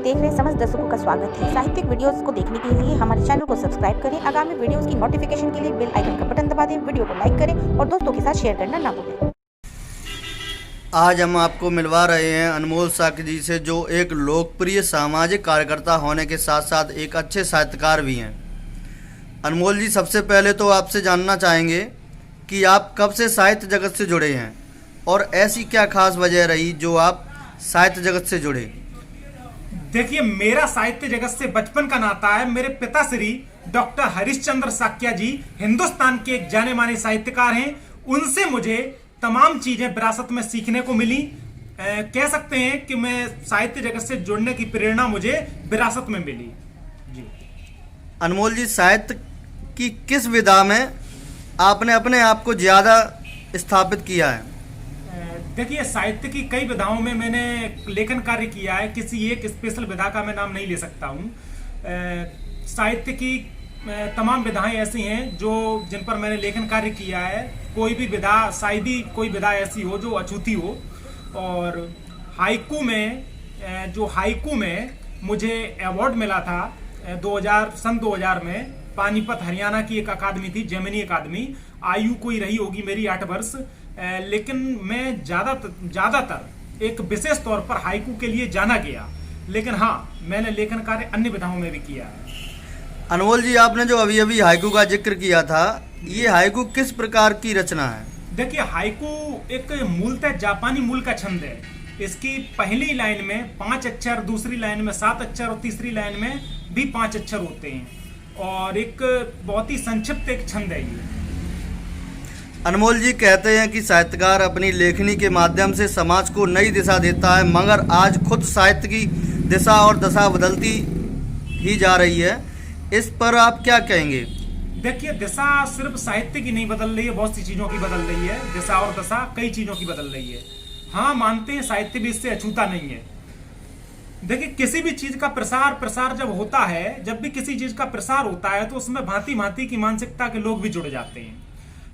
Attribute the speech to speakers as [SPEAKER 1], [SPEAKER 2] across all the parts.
[SPEAKER 1] देख रहे समस्त दर्शकों का स्वागत है। साहित्यिक वीडियोस को देखने के लिए हमारे चैनल को सब्सक्राइब करें। आगामी वीडियोस की नोटिफिकेशन के लिए बेल आइकन का बटन दबा दें। वीडियो को लाइक करें और दोस्तों के साथ शेयर करना ना भूलें।
[SPEAKER 2] आज हम आपको मिलवा रहे हैं अनमोल साक्य जी से, जो एक लोकप्रिय सामाजिक कार्यकर्ता होने के साथ साथ एक अच्छे साहित्यकार भी हैं। अनमोल जी, सबसे पहले तो आपसे जानना चाहेंगे कि आप कब से साहित्य जगत से जुड़े हैं और ऐसी क्या खास वजह रही जो आप साहित्य जगत से जुड़े?
[SPEAKER 3] देखिए, मेरा साहित्य जगत से बचपन का नाता है। मेरे पिताश्री डॉक्टर हरिश्चंद्र साक्य जी हिंदुस्तान के एक जाने माने साहित्यकार हैं। उनसे मुझे तमाम चीजें विरासत में सीखने को मिली। कह सकते हैं कि मैं साहित्य जगत से जुड़ने की प्रेरणा मुझे विरासत में मिली। जी
[SPEAKER 2] अनमोल जी, साहित्य की किस विधा में आपने अपने आप को ज्यादा स्थापित किया है?
[SPEAKER 3] देखिए, साहित्य की कई विधाओं में मैंने लेखन कार्य किया है। किसी एक स्पेशल विधा का मैं नाम नहीं ले सकता हूँ। साहित्य की तमाम विधाएं ऐसी हैं जिन पर मैंने लेखन कार्य किया है। कोई भी विधा, शायद ही कोई विधा ऐसी हो जो अछूती हो। और हाइकू में मुझे अवार्ड मिला था 2000 में। पानीपत हरियाणा की एक अकादमी थी, जेमिनी अकादमी। आयु कोई रही होगी मेरी 8 वर्ष, लेकिन मैं ज्यादातर एक विशेष तौर पर हाइकू के लिए जाना गया। लेकिन हाँ, मैंने लेखन कार्य अन्य विधाओं में भी किया है।
[SPEAKER 2] अनमोल जी, आपने जो अभी अभी हाइकू का जिक्र किया था, ये हाइकू किस प्रकार की रचना है?
[SPEAKER 3] देखिए, हाइकू एक मूलतः जापानी मूल का छंद है। इसकी पहली लाइन में 5 अक्षर, दूसरी लाइन में 7 अक्षर और तीसरी लाइन में भी 5 अक्षर होते हैं। और एक बहुत ही संक्षिप्त एक छंद है ये।
[SPEAKER 2] अनमोल जी कहते हैं कि साहित्यकार अपनी लेखनी के माध्यम से समाज को नई दिशा देता है, मगर आज खुद साहित्य की दिशा और दशा बदलती ही जा रही है। इस पर आप क्या कहेंगे?
[SPEAKER 3] देखिए, दिशा सिर्फ साहित्य की नहीं बदल रही है, बहुत सी चीजों की बदल रही है। दिशा और दशा कई चीजों की बदल रही है। हाँ, मानते हैं साहित्य भी इससे अछूता नहीं है। देखिए, किसी भी चीज का प्रसार जब होता है, जब भी किसी चीज का प्रसार होता है, तो उसमें भांति भांति की मानसिकता के लोग भी जुड़ जाते हैं।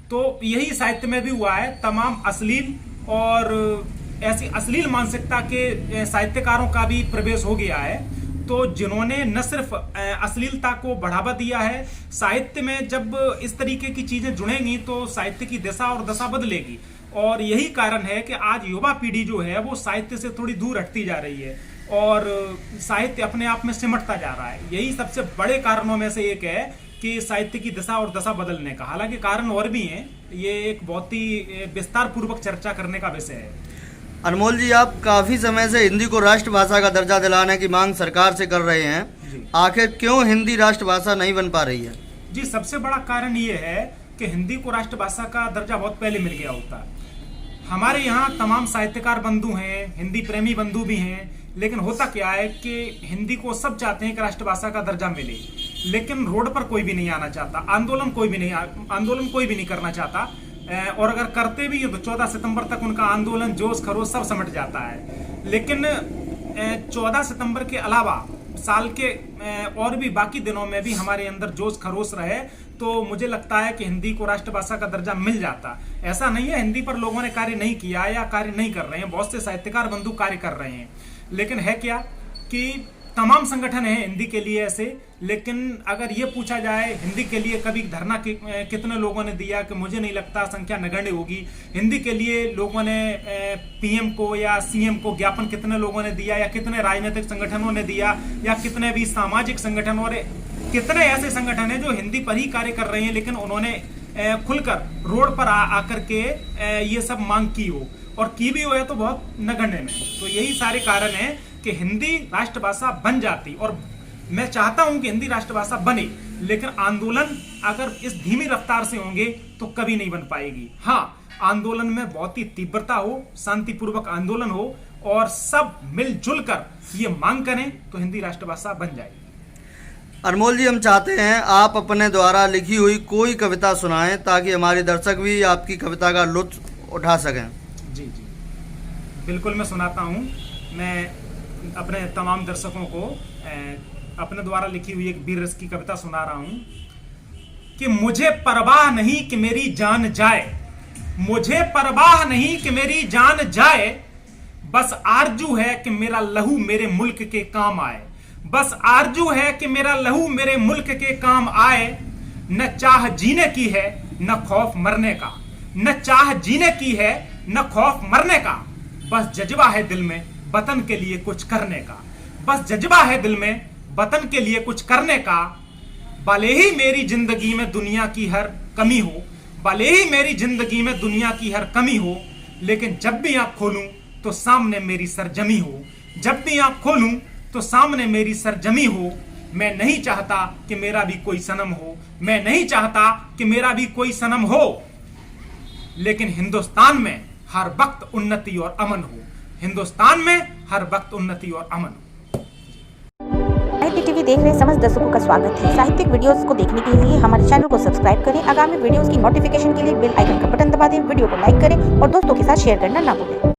[SPEAKER 3] तो यही साहित्य में भी हुआ है। तमाम अश्लील और ऐसी अश्लील मानसिकता के साहित्यकारों का भी प्रवेश हो गया है। तो जिन्होंने न सिर्फ अश्लीलता को बढ़ावा दिया है, साहित्य में जब इस तरीके की चीजें जुड़ेंगी तो साहित्य की दिशा और दशा बदलेगी। और यही कारण है कि आज युवा पीढ़ी जो है वो साहित्य से थोड़ी दूर हटती जा रही है और साहित्य अपने आप में सिमटता जा रहा है। यही सबसे बड़े कारणों में से एक है कि साहित्य की दिशा और दशा बदलने का। हालांकि कारण और भी हैं, ये एक बहुत ही विस्तार पूर्वक चर्चा करने का विषय है।
[SPEAKER 2] अनमोल जी, आप काफी समय से हिंदी को राष्ट्रभाषा का दर्जा दिलाने की मांग सरकार से कर रहे हैं। आखिर क्यों हिंदी राष्ट्रभाषा नहीं बन पा रही है?
[SPEAKER 3] जी, सबसे बड़ा कारण ये है कि हिंदी को राष्ट्रभाषा का दर्जा बहुत पहले मिल गया होता है। हमारे यहाँ तमाम साहित्यकार बंधु हैं, हिंदी प्रेमी बंधु भी हैं, लेकिन होता क्या है कि हिंदी को सब चाहते हैं कि राष्ट्रभाषा का दर्जा मिले, लेकिन रोड पर कोई भी नहीं आना चाहता। आंदोलन कोई भी नहीं करना चाहता। और अगर करते भी तो 14 सितंबर तक उनका आंदोलन, जोश खरोश सब समट जाता है। लेकिन 14 सितंबर के अलावा साल के और भी बाकी दिनों में भी हमारे अंदर जोश खरोश रहे तो मुझे लगता है कि हिंदी को राष्ट्रभाषा का दर्जा मिल जाता। ऐसा नहीं है हिंदी पर लोगों ने कार्य नहीं किया या कार्य नहीं कर रहे हैं। बहुत से साहित्यकार बंधु कार्य कर रहे हैं, लेकिन है क्या कि तमाम संगठन हैं हिंदी के लिए ऐसे। लेकिन अगर ये पूछा जाए हिंदी के लिए कभी धरना कितने लोगों ने दिया, कि मुझे नहीं लगता संख्या नगण्य होगी। हिंदी के लिए लोगों ने पीएम को या सीएम को ज्ञापन कितने लोगों ने दिया, या कितने राजनीतिक संगठनों ने दिया, या कितने भी सामाजिक संगठन और कितने ऐसे संगठन हैं जो हिंदी पर ही कार्य कर रहे हैं, लेकिन उन्होंने खुलकर रोड पर आकर के ये सब मांग की हो, और की भी हो है तो बहुत नगण्य में। तो यही सारे कारण हैं कि हिंदी राष्ट्रभाषा बन जाती। और मैं चाहता हूं कि हिंदी राष्ट्रभाषा बने, लेकिन आंदोलन अगर इस धीमी रफ्तार से होंगे तो कभी नहीं बन पाएगी। हाँ, आंदोलन में बहुत ही तीव्रता हो, शांतिपूर्वक आंदोलन हो और सब मिलजुल कर ये मांग करें तो हिंदी राष्ट्रभाषा बन जाएगी।
[SPEAKER 2] अनमोल जी, हम चाहते हैं आप अपने द्वारा लिखी हुई कोई कविता सुनाएं ताकि हमारे दर्शक भी आपकी कविता का लुत्फ उठा सकें।
[SPEAKER 3] जी, बिल्कुल, मैं सुनाता हूँ। मैं अपने तमाम दर्शकों को अपने द्वारा लिखी हुई एक वीर रस की कविता सुना रहा हूं कि मुझे परवाह नहीं कि मेरी जान जाए, मुझे परवाह नहीं कि मेरी जान जाए, बस आरजू है कि मेरा लहू मेरे मुल्क के काम आए, बस आरजू है कि मेरा लहू मेरे मुल्क के काम आए। न चाह जीने की है न खौफ मरने का, न चाह जीने की है न खौफ मरने का, बस जज्बा है दिल में वतन के लिए कुछ करने का, बस जज्बा है दिल में वतन के लिए कुछ करने का। भले ही मेरी जिंदगी में दुनिया की हर कमी हो, भले ही मेरी जिंदगी में दुनिया की हर कमी हो, लेकिन जब भी आंख खोलूं तो सामने मेरी सरजमी हो, जब भी आंख खोलूं तो सामने मेरी सरजमी हो। मैं नहीं चाहता कि मेरा भी कोई सनम हो, मैं नहीं चाहता कि मेरा भी कोई सनम हो, लेकिन हिंदुस्तान में हर वक्त उन्नति और अमन हो, हिंदुस्तान में हर वक्त उन्नति और अमन हो।
[SPEAKER 1] साहित्य टीवी देख रहे समस्त दर्शकों का स्वागत है। साहित्यिक वीडियोस को देखने के लिए हमारे चैनल को सब्सक्राइब करें। आगामी वीडियोस की नोटिफिकेशन के लिए बेल आइकन का बटन दबा दें। वीडियो को लाइक करें और दोस्तों के साथ शेयर करना ना भूलें।